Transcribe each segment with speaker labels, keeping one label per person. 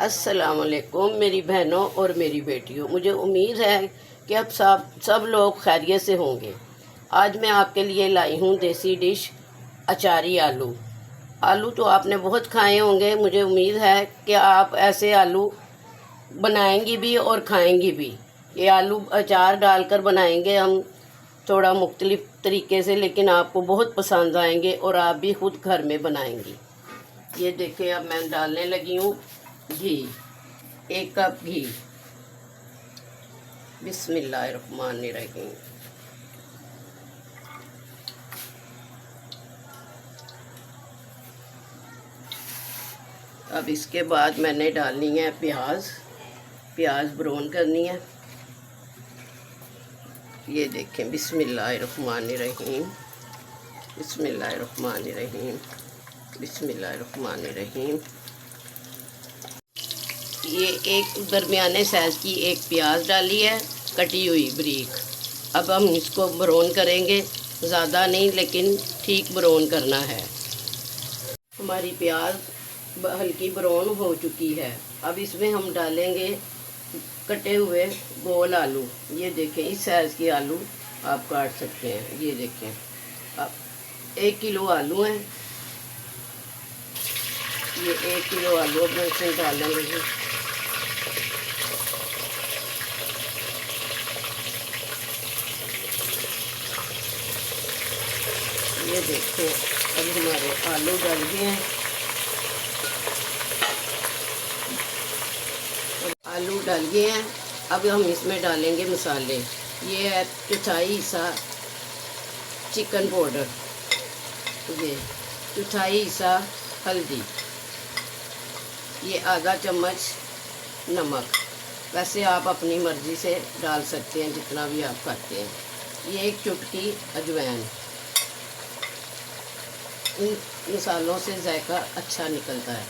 Speaker 1: अस्सलामुअलैकुम मेरी बहनों और मेरी बेटियों, मुझे उम्मीद है कि अब सब लोग खैरियत से होंगे। आज मैं आपके लिए लाई हूँ देसी डिश अचारी आलू। आलू तो आपने बहुत खाए होंगे, मुझे उम्मीद है कि आप ऐसे आलू बनाएंगी भी और खाएंगी भी। ये आलू अचार डालकर बनाएंगे हम थोड़ा मुख्तलिफ तरीके से, लेकिन आपको बहुत पसंद आएंगे और आप भी खुद घर में बनाएंगी। ये देखिए, अब मैं डालने लगी हूँ घी, 1 कप घी। बिस्मिल्लाहिर्रहमानिर्रहीम। अब इसके बाद मैंने डालनी है प्याज ब्राउन करनी है। ये देखें, बिस्मिल्लाहिर्रहमानिर्रहीम, बिस्मिल्लाहिर्रहमानिर्रहीम, बिस्मिल्लाहिर्रहमानिर्रहीम। ये एक दरमियाने साइज़ की एक प्याज डाली है, कटी हुई बारीक। अब हम इसको ब्राउन करेंगे, ज़्यादा नहीं लेकिन ठीक ब्राउन करना है। हमारी प्याज हल्की ब्राउन हो चुकी है। अब इसमें हम डालेंगे कटे हुए गोल आलू। ये देखें, इस साइज़ के आलू आप काट सकते हैं। ये देखें, अब 1 किलो आलू हैं। ये 1 किलो आलू अब मैं इसमें डालेंगे। ये देखो, अब हमारे आलू डल गए हैं। आलू डल गए हैं। अब हम इसमें डालेंगे मसाले। ये है 1/4 हिस्सा चिकन पाउडर, ये 1/4 हिस्सा हल्दी, ये आधा चम्मच नमक। वैसे आप अपनी मर्ज़ी से डाल सकते हैं जितना भी आप खाते हैं। ये 1 चुटकी अजवाइन। इन मसालों से जायका अच्छा निकलता है।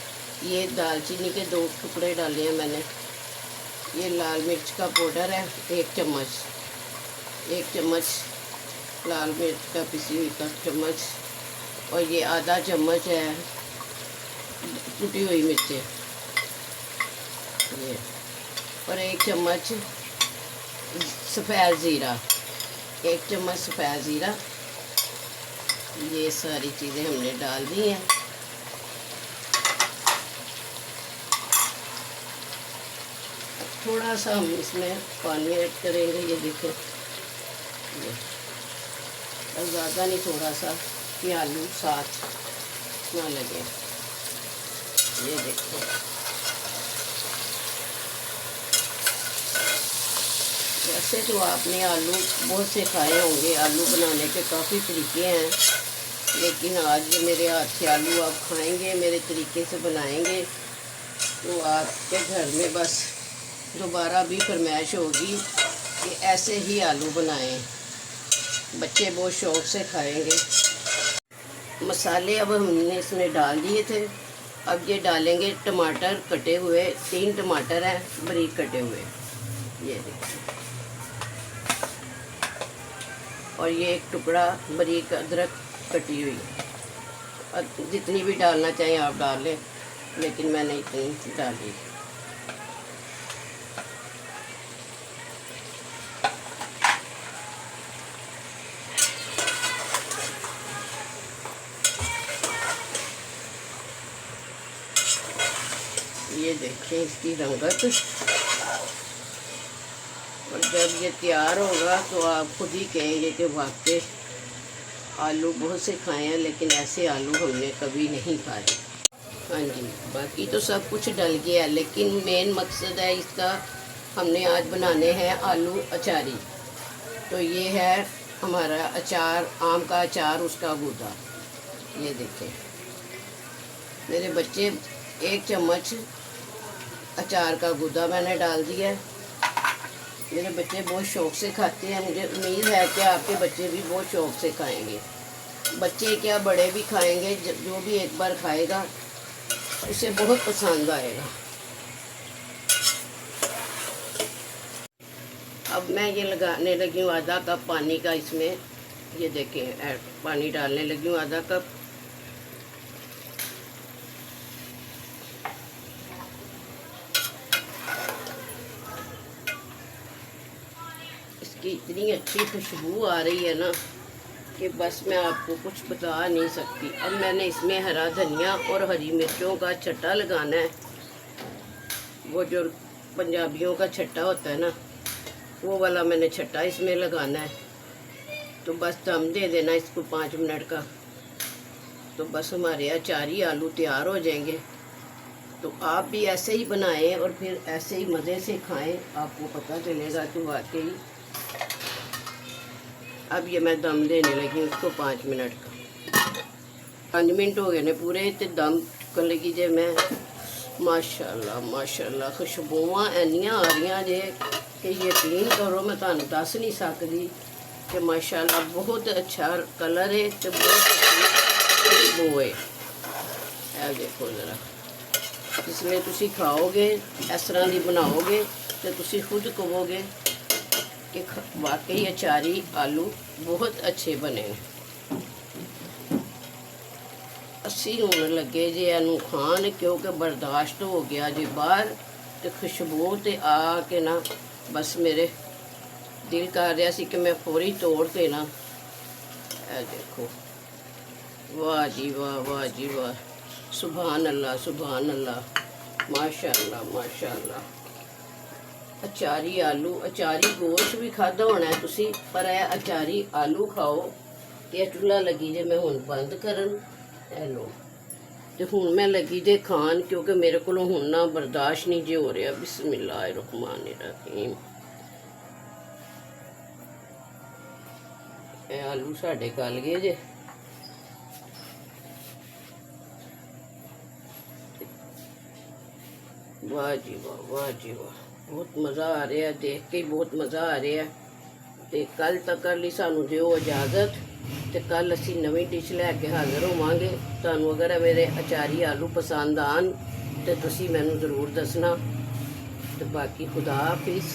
Speaker 1: ये दालचीनी के 2 टुकड़े डाले हैं मैंने। ये लाल मिर्च का पाउडर है 1 चम्मच, 1 चम्मच लाल मिर्च का पिसी हुई का चम्मच, और ये आधा चम्मच है कुटी हुई मिर्चें, ये, और 1 चम्मच सफ़ेद ज़ीरा, 1 चम्मच सफ़ेद ज़ीरा। ये सारी चीज़ें हमने डाल दी हैं। थोड़ा सा हम इसमें पानी ऐड करेंगे। ये देखें, ये ज़्यादा नहीं, थोड़ा सा कि आलू साथ ना लगे। ये देखो, वैसे तो आपने आलू बहुत से खाए होंगे। आलू बनाने के काफ़ी तरीके हैं, लेकिन आज मेरे हाथ के आलू आप खाएंगे, मेरे तरीके से बनाएंगे, तो आपके घर में बस दोबारा भी फरमाइश होगी कि ऐसे ही आलू बनाएं। बच्चे बहुत शौक़ से खाएंगे। मसाले अब हमने इसमें डाल दिए थे। अब ये डालेंगे टमाटर कटे हुए। 3 टमाटर हैं बारीक कटे हुए, ये देखिए, और ये 1 टुकड़ा बारीक अदरक कटी हुई। जितनी भी डालना चाहें आप डाल लें, लेकिन मैंने इतनी डाली। ये देखें इसकी रंगत, और जब ये तैयार होगा तो आप खुद ही कहेंगे कि वाकई आलू बहुत से खाए हैं, लेकिन ऐसे आलू हमने कभी नहीं खाए। हाँ जी, बाकी तो सब कुछ डल गया है, लेकिन मेन मकसद है इसका, हमने आज बनाने हैं आलू अचारी। तो ये है हमारा अचार, आम का अचार, उसका गूदा। ये देखें, मेरे बच्चे 1 चम्मच अचार का गूदा मैंने डाल दिया है। मेरे बच्चे बहुत शौक़ से खाते हैं। मुझे उम्मीद है कि आपके बच्चे भी बहुत शौक़ से खाएंगे। बच्चे क्या, बड़े भी खाएंगे। जो भी एक बार खाएगा उसे बहुत पसंद आएगा। अब मैं ये लगाने लगी हूँ आधा कप पानी का इसमें। ये देखें, पानी डालने लगी हूँ आधा कप। इसकी इतनी अच्छी खुशबू आ रही है ना कि बस मैं आपको कुछ बता नहीं सकती। अब मैंने इसमें हरा धनिया और हरी मिर्चों का छट्टा लगाना है, वो जो पंजाबियों का छट्टा होता है ना, वो वाला मैंने छट्टा इसमें लगाना है। तो बस दम दे देना इसको 5 मिनट का, तो बस हमारे अचारी आलू तैयार हो जाएंगे। तो आप भी ऐसे ही बनाएं और फिर ऐसे ही मज़े से खाएं, आपको पता चलेगा कि वाकई। अब ये मैं दम देने लगी उसको 5 मिनट का। 5 मिनट हो गए ने पूरे, तो दम चुकन लगी जे मैं। माशाल्लाह माशाल्लाह खुशबूआं इन्नियां आ रही जे कि यकीन करो मैं तुहानू दस नहीं सकती कि माशाल्लाह बहुत अच्छा कलर है तो बहुत अच्छी खुशबू है। ये देखो ज़रा, जिसमें तुसी खाओगे इस तरह की बनाओगे तो तुसी खुद कहोगे कि वाकई अचारी आलू बहुत अच्छे बने। असी हुण लगे जे इनू खान, क्योंकि बर्दाश्त हो गया जे बाहर, तो खुशबू तो आ के ना बस मेरे दिल कर रहा सी कि मैं फौरी तोड़ के ना, ए देखो, वाह जी वाह, वाह जी वाह, सुभान अल्लाह सुभान अल्लाह, माशाअल्लाह माशाअल्लाह। अचारी आलू, अचारी गोश्त भी खादा होना है तुसी, पर यह अचारी आलू खाओ। तो चूल्हा लगी जे मैं हुण बंद करन, लो तो हुण मैं लगी जे खान, क्योंकि मेरे को हुण ना बर्दाश्त नहीं जे हो रहा। बिस्मिल्लाहिर्रहमानिर्रहीम। आलू साढ़े गल गए जे, वाह जी वाह, वाह जी वाह, बहुत मज़ा आ रहा है, देख के ही बहुत मज़ा आ रहा है। तो कल तक लिए सानू दिओ इजाज़त, तो कल असी नवी डिश लैके हाज़र होवांगे। तुहानू अगर मेरे अचारी आलू पसंद आन तो तुसी मैनू ज़रूर दसना। तो बाकी खुदा हाफिज़।